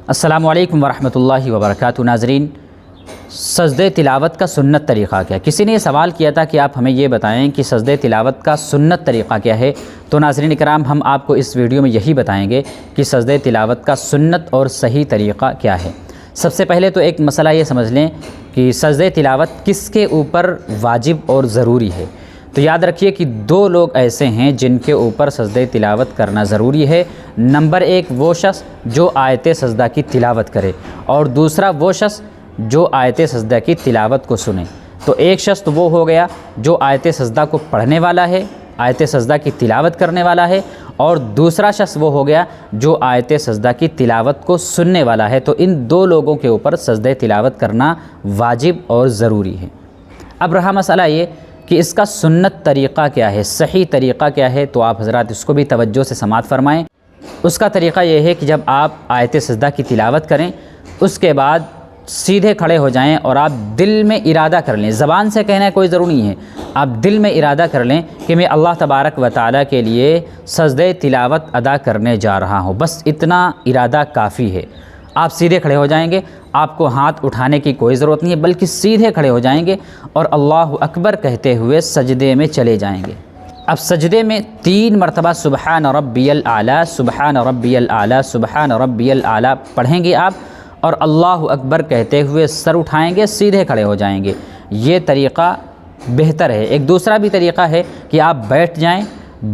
السلام علیکم ورحمۃ اللہ وبرکاتہ۔ ناظرین، سجدہ تلاوت کا سنت طریقہ کیا ہے؟ کسی نے یہ سوال کیا تھا کہ آپ ہمیں یہ بتائیں کہ سجدہ تلاوت کا سنت طریقہ کیا ہے، تو ناظرین اکرام ہم آپ کو اس ویڈیو میں یہی بتائیں گے کہ سجدہ تلاوت کا سنت اور صحیح طریقہ کیا ہے۔ سب سے پہلے تو ایک مسئلہ یہ سمجھ لیں کہ سجدہ تلاوت کس کے اوپر واجب اور ضروری ہے۔ تو یاد رکھیے کہ دو لوگ ایسے ہیں جن کے اوپر سجدہ تلاوت کرنا ضروری ہے۔ نمبر ایک وہ شخص جو آیت سجدہ کی تلاوت کرے، اور دوسرا وہ شخص جو آیت سجدہ کی تلاوت کو سنے۔ تو ایک شخص تو وہ ہو گیا جو آیت سجدہ کو پڑھنے والا ہے، آیت سجدہ کی تلاوت کرنے والا ہے، اور دوسرا شخص وہ ہو گیا جو آیت سجدہ کی تلاوت کو سننے والا ہے۔ تو ان دو لوگوں کے اوپر سجدہ تلاوت کرنا واجب اور ضروری ہے۔ اب رہا مسئلہ یہ کہ اس کا سنت طریقہ کیا ہے، صحیح طریقہ کیا ہے، تو آپ حضرات اس کو بھی توجہ سے سماعت فرمائیں۔ اس کا طریقہ یہ ہے کہ جب آپ آیت سجدہ کی تلاوت کریں، اس کے بعد سیدھے کھڑے ہو جائیں اور آپ دل میں ارادہ کر لیں، زبان سے کہنا کوئی ضروری نہیں ہے، آپ دل میں ارادہ کر لیں کہ میں اللہ تبارک و تعالیٰ کے لیے سجدہ تلاوت ادا کرنے جا رہا ہوں، بس اتنا ارادہ کافی ہے۔ آپ سیدھے کھڑے ہو جائیں گے، آپ کو ہاتھ اٹھانے کی کوئی ضرورت نہیں ہے، بلکہ سیدھے کھڑے ہو جائیں گے اور اللہ اکبر کہتے ہوئے سجدے میں چلے جائیں گے۔ اب سجدے میں 3 مرتبہ سبحان ربی الاعلیٰ، سبحان ربی الاعلیٰ، سبحان ربی الاعلیٰ پڑھیں گے آپ، اور اللہ اکبر کہتے ہوئے سر اٹھائیں گے، سیدھے کھڑے ہو جائیں گے۔ یہ طریقہ بہتر ہے۔ ایک دوسرا بھی طریقہ ہے کہ آپ بیٹھ جائیں،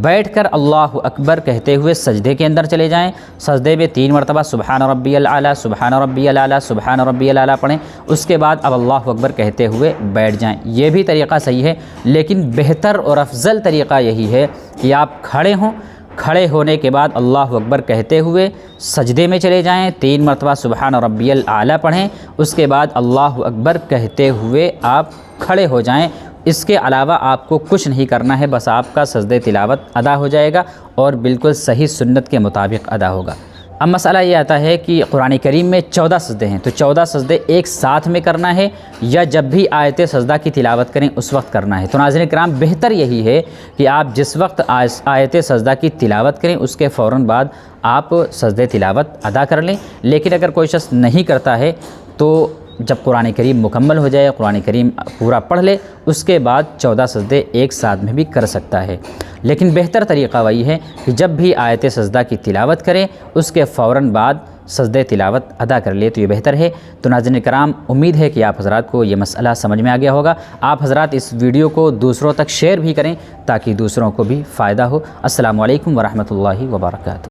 بیٹھ کر اللہ اکبر کہتے ہوئے سجدے کے اندر چلے جائیں، سجدے میں 3 مرتبہ سبحان ربی الاعلیٰ، سبحان ربی الاعلیٰ، سبحان ربی الاعلیٰ پڑھیں، اس کے بعد اب اللہ اکبر کہتے ہوئے بیٹھ جائیں۔ یہ بھی طریقہ صحیح ہے، لیکن بہتر اور افضل طریقہ یہی ہے کہ آپ کھڑے ہوں، کھڑے ہونے کے بعد اللہ اکبر کہتے ہوئے سجدے میں چلے جائیں، 3 مرتبہ سبحان ربی الاعلیٰ پڑھیں، اس کے بعد اللہ اکبر کہتے ہوئے آپ کھڑے ہو جائیں۔ اس کے علاوہ آپ کو کچھ نہیں کرنا ہے، بس آپ کا سجدہ تلاوت ادا ہو جائے گا اور بالکل صحیح سنت کے مطابق ادا ہوگا۔ اب مسئلہ یہ آتا ہے کہ قرآن کریم میں 14 سجدے ہیں، تو 14 سجدے ایک ساتھ میں کرنا ہے یا جب بھی آیت سجدہ کی تلاوت کریں اس وقت کرنا ہے؟ تو ناظرین کرام بہتر یہی ہے کہ آپ جس وقت آیت سجدہ کی تلاوت کریں اس کے فوراً بعد آپ سجدہ تلاوت ادا کر لیں۔ لیکن اگر کوئی شخص نہیں کرتا ہے تو جب قرآن کریم مکمل ہو جائے، قرآن کریم پورا پڑھ لے، اس کے بعد 14 سجدے ایک ساتھ میں بھی کر سکتا ہے۔ لیکن بہتر طریقہ وہی ہے کہ جب بھی آیت سجدہ کی تلاوت کریں اس کے فوراً بعد سجدہ تلاوت ادا کر لے، تو یہ بہتر ہے۔ تو ناظرین کرام امید ہے کہ آپ حضرات کو یہ مسئلہ سمجھ میں آ گیا ہوگا۔ آپ حضرات اس ویڈیو کو دوسروں تک شیئر بھی کریں تاکہ دوسروں کو بھی فائدہ ہو۔ السلام علیکم ورحمۃ اللہ وبرکاتہ۔